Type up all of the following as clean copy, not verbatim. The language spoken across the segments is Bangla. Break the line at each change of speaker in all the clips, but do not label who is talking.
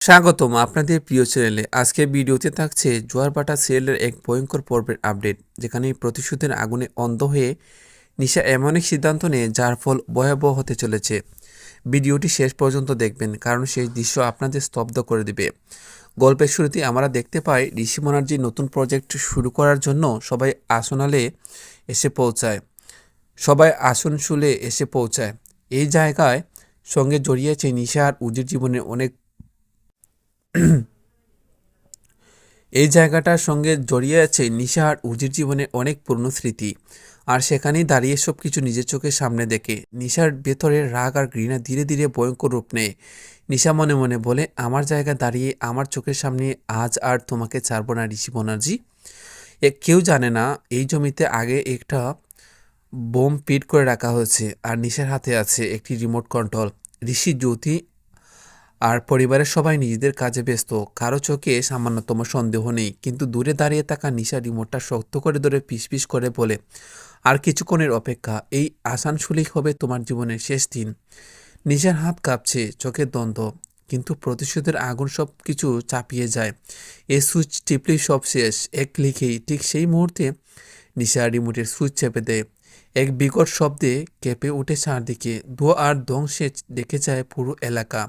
স্বাগতম আপনাদের প্রিয় চ্যানেলে। আজকের ভিডিওতে থাকছে জোয়ারভাটা সিরিয়ালের এক ভয়ঙ্কর পর্বের আপডেট, যেখানে প্রতিশোধের আগুনে অন্ধ হয়ে নিশা এমন এক সিদ্ধান্ত নেয় যার ফল ভয়াবহ হতে চলেছে। ভিডিওটি শেষ পর্যন্ত দেখবেন, কারণ সেই দৃশ্য আপনাদের স্তব্ধ করে দিবে। গল্পের শুরুতে আমরা দেখতে পাই ঋষি ব্যানার্জি নতুন প্রজেক্ট শুরু করার জন্য সবাই আসনশুলে এসে পৌঁছায়। এই জায়গায় সঙ্গে জড়িয়েছে নিশা আর উজির জীবনের অনেক এই জায়গাটার সঙ্গে জড়িয়ে আছে নিশা আর উজির জীবনের অনেক পুরনো স্মৃতি। আর সেখানেই দাঁড়িয়ে সব কিছু নিজের চোখের সামনে দেখে নিশার ভেতরের রাগ আর ঘৃণা ধীরে ধীরে ভয়ঙ্কর রূপ নেয়। নিশা মনে মনে বলে, আমার জায়গা দাঁড়িয়ে আমার চোখের সামনে আজ আর তোমাকে ছাড়বো না ঋষি ব্যানার্জি। কেউ জানে না এই জমিতে আগে একটা বোম পিট করে রাখা হয়েছে, আর নিশার হাতে আছে একটি রিমোট কন্ট্রোল। ঋষি, জ্যোতি আর পরিবারের সবাই নিজেদের কাজে ব্যস্ত, কারো চোখে সামান্যতম সন্দেহ নেই। কিন্তু দূরে দাঁড়িয়ে থাকা নিশা রিমোটটা শক্ত করে ধরে পিস করে বলে, আর কিছুক্ষণের অপেক্ষা, এই আসানসোলেই হবে তোমার জীবনের শেষ দিন। নিশার হাত কাঁপছে, চোখের দ্বন্দ্ব, কিন্তু প্রতিশোধের আগুন সব কিছু চাপিয়ে যায়। এই সুইচ টিপলেই সব শেষ, এক ক্লিকেই। ঠিক সেই মুহূর্তে নিশা রিমোটের সুইচ চেপে দেয়। এক বিকট শব্দে কেঁপে উঠে চারদিকে, ধোঁয়া আর ধ্বংসে ডেকে যায় পুরো এলাকা।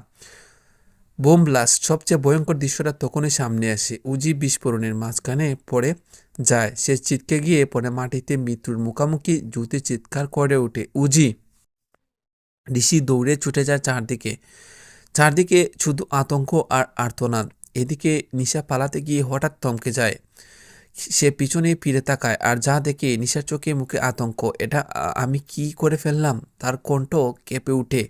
Bomb blast. সবচেয়ে ভয়ঙ্কর দৃশ্যটা তখনই সামনে আসে। উজি বিস্ফোরণের মাঝখানে পড়ে যায়। সে ছিটকে গিয়ে পড়ে মাটিতে, মৃত্যুর মুখোমুখি। জ্যোতি চিৎকার করে ওঠে, উজি! ঋষি দৌড়ে ছুটে যায় চারদিকে। চারদিকে শুধু আতঙ্ক আর আর্তনাদ। এদিকে নিশা পালাতে গিয়ে হঠাৎ থমকে যায়। সে পিছনে ফিরে তাকায়, আর যা দেখে নিশার চোখে মুখে আতঙ্ক। এটা আমি কি করে ফেললাম? তার কণ্ঠ কেঁপে উঠে।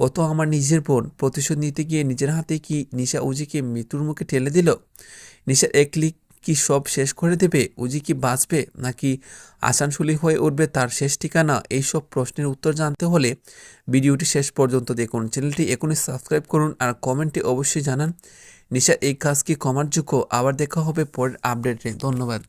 ও তো আমার নিজের বোন। প্রতিশোধ নিতে গিয়ে নিজের হাতে কি নিশা উজিকে মৃত্যুর মুখে ঠেলে দিল? নিশার এক ক্লিক কি সব শেষ করে দেবে? উজি কি বাঁচবে, নাকি আসানসোলি হয়ে উঠবে তার শেষ ঠিকানা? এইসব প্রশ্নের উত্তর জানতে হলে ভিডিওটি শেষ পর্যন্ত দেখুন। চ্যানেলটি এখনই সাবস্ক্রাইব করুন, আর কমেন্টে অবশ্যই জানান নিশা এই কাজ কি কমার যোগ্য। আবার দেখা হবে পরের আপডেটে। ধন্যবাদ।